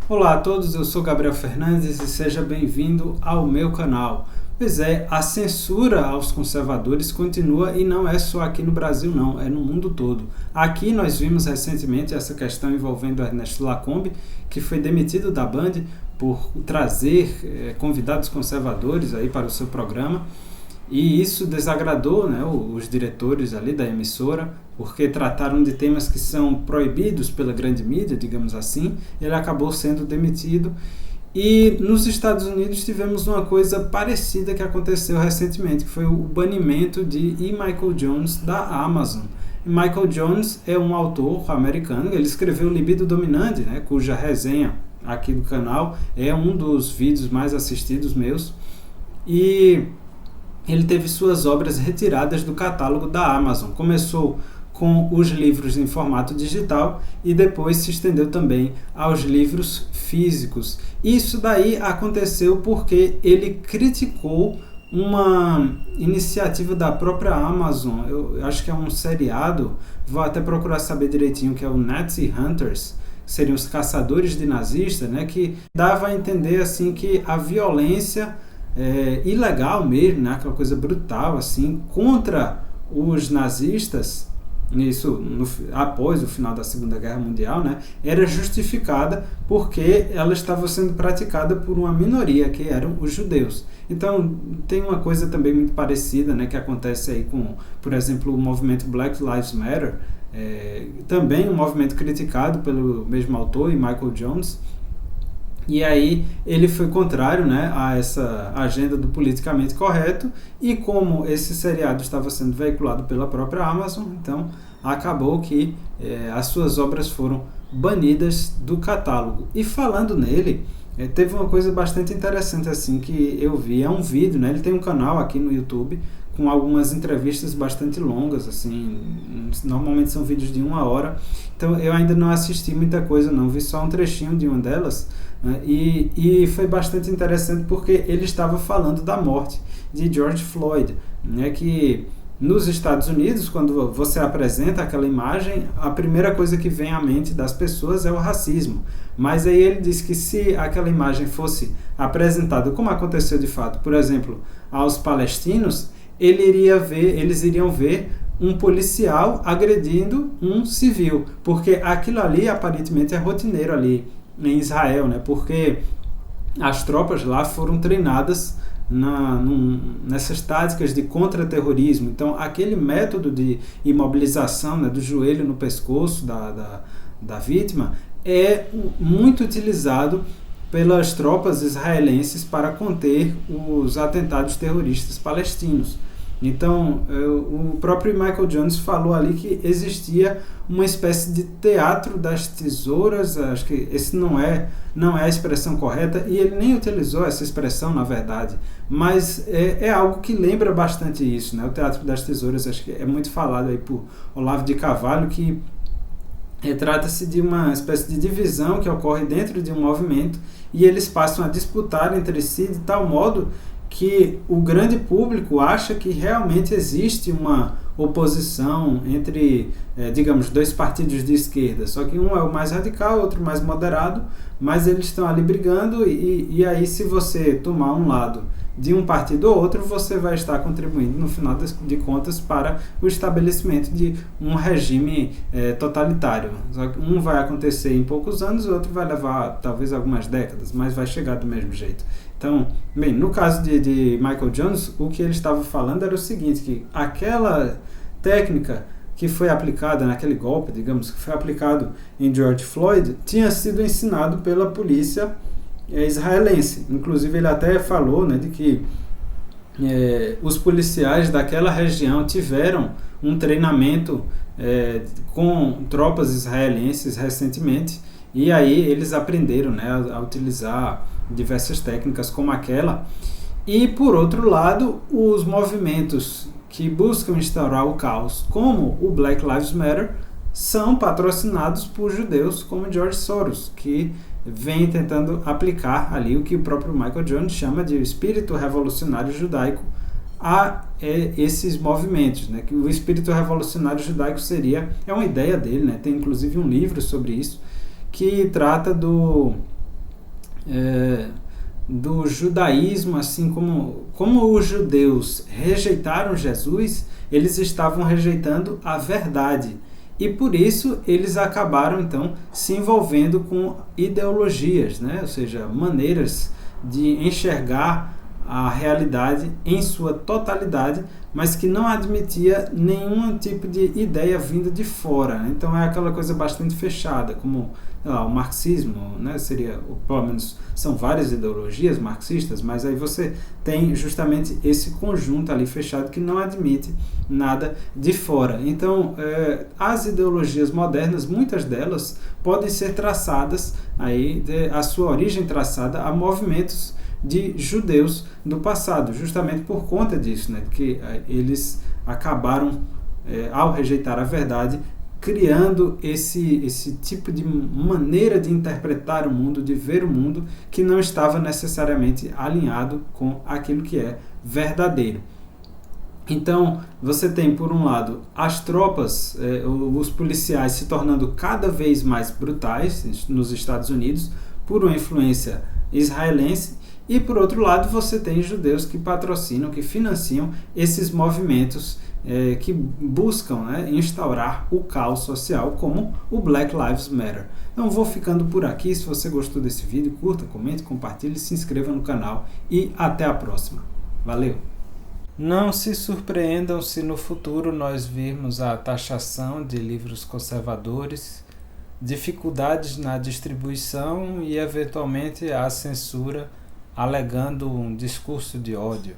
Olá a todos, eu sou Gabriel Fernandes e seja bem-vindo ao meu canal. Pois é, a censura aos conservadores continua e não é só aqui no Brasil não, é no mundo todo. Aqui nós vimos recentemente essa questão envolvendo Ernesto Lacombe, que foi demitido da Band por trazer convidados conservadores aí para o seu programa. E isso desagradou, né, os diretores ali da emissora, porque trataram de temas que são proibidos pela grande mídia, digamos assim. Ele acabou sendo demitido. E nos Estados Unidos tivemos uma coisa parecida que aconteceu recentemente, que foi o banimento de E. Michael Jones da Amazon. E Michael Jones é um autor americano, ele escreveu Libido Dominante, né, cuja resenha aqui do canal é um dos vídeos mais assistidos meus. E ele teve suas obras retiradas do catálogo da Amazon. Começou com os livros em formato digital e depois se estendeu também aos livros físicos. Isso daí aconteceu porque ele criticou uma iniciativa da própria Amazon. Eu acho que é um seriado, vou até procurar saber direitinho, que é o Nazi Hunters, que seriam os caçadores de nazistas, né, que dava a entender assim que a violência ilegal mesmo, né? Aquela coisa brutal assim, contra os nazistas, isso após o final da Segunda Guerra Mundial, né? Era justificada porque ela estava sendo praticada por uma minoria, que eram os judeus. Então tem uma coisa também muito parecida, né, que acontece aí com, por exemplo, o movimento Black Lives Matter, também um movimento criticado pelo mesmo autor, Michael Jones. E aí ele foi contrário, né, a essa agenda do politicamente correto, e como esse seriado estava sendo veiculado pela própria Amazon, então acabou que as suas obras foram banidas do catálogo. E falando nele, teve uma coisa bastante interessante assim que eu vi, é um vídeo, né, ele tem um canal aqui no YouTube com algumas entrevistas bastante longas, assim, normalmente são vídeos de 1 hora, então eu ainda não assisti muita coisa não, vi só um trechinho de uma delas, né, e foi bastante interessante porque ele estava falando da morte de George Floyd, né, que nos Estados Unidos, quando você apresenta aquela imagem, a primeira coisa que vem à mente das pessoas é o racismo. Mas aí ele diz que se aquela imagem fosse apresentada, como aconteceu de fato, por exemplo, aos palestinos, eles iriam ver um policial agredindo um civil, porque aquilo ali aparentemente é rotineiro ali em Israel, né? Porque as tropas lá foram treinadas nessas táticas de contra-terrorismo. Então aquele método de imobilização, né, do joelho no pescoço da vítima é muito utilizado pelas tropas israelenses para conter os atentados terroristas palestinos. Então, o próprio Michael Jones falou ali que existia uma espécie de teatro das tesouras, acho que esse não é a expressão correta, e ele nem utilizou essa expressão, na verdade, mas é algo que lembra bastante isso, né? O teatro das tesouras, acho que é muito falado aí por Olavo de Carvalho, que trata-se de uma espécie de divisão que ocorre dentro de um movimento e eles passam a disputar entre si de tal modo que o grande público acha que realmente existe uma oposição entre, digamos, dois partidos de esquerda, só que um é o mais radical, outro mais moderado, mas eles estão ali brigando e aí se você tomar um lado de um partido ou outro, você vai estar contribuindo, no final de contas, para o estabelecimento de um regime totalitário. Um vai acontecer em poucos anos, o outro vai levar talvez algumas décadas, mas vai chegar do mesmo jeito. Então, bem, no caso de Michael Jones, o que ele estava falando era o seguinte, que aquela técnica que foi aplicada naquele golpe, digamos, que foi aplicado em George Floyd, tinha sido ensinado pela polícia israelense. Inclusive ele até falou, né, de que os policiais daquela região tiveram um treinamento com tropas israelenses recentemente, e aí eles aprenderam, né, a utilizar diversas técnicas como aquela. E por outro lado, os movimentos que buscam instaurar o caos, como o Black Lives Matter, são patrocinados por judeus como George Soros, que vem tentando aplicar ali o que o próprio Michael Jones chama de espírito revolucionário judaico a esses movimentos, né? Que o espírito revolucionário judaico é uma ideia dele, né? Tem inclusive um livro sobre isso, que trata do judaísmo, assim como os judeus rejeitaram Jesus, eles estavam rejeitando a verdade. E por isso eles acabaram então se envolvendo com ideologias, né? Ou seja, maneiras de enxergar a realidade em sua totalidade, mas que não admitia nenhum tipo de ideia vinda de fora. Então é aquela coisa bastante fechada, como o marxismo, né? Seria, pelo menos são várias ideologias marxistas, mas aí você tem justamente esse conjunto ali fechado que não admite nada de fora. Então as ideologias modernas, muitas delas podem ser traçadas, a sua origem traçada a movimentos de judeus do passado, justamente por conta disso, né, que eles acabaram, ao rejeitar a verdade, criando esse tipo de maneira de interpretar o mundo, de ver o mundo, que não estava necessariamente alinhado com aquilo que é verdadeiro. Então, você tem, por um lado, as tropas, os policiais se tornando cada vez mais brutais nos Estados Unidos, por uma influência israelense, e por outro lado você tem judeus que patrocinam, que financiam esses movimentos que buscam, né, instaurar o caos social, como o Black Lives Matter. Então vou ficando por aqui. Se você gostou desse vídeo, curta, comente, compartilhe, se inscreva no canal e até a próxima. Valeu! Não se surpreendam se no futuro nós virmos a taxação de livros conservadores, dificuldades na distribuição e eventualmente a censura, alegando um discurso de ódio.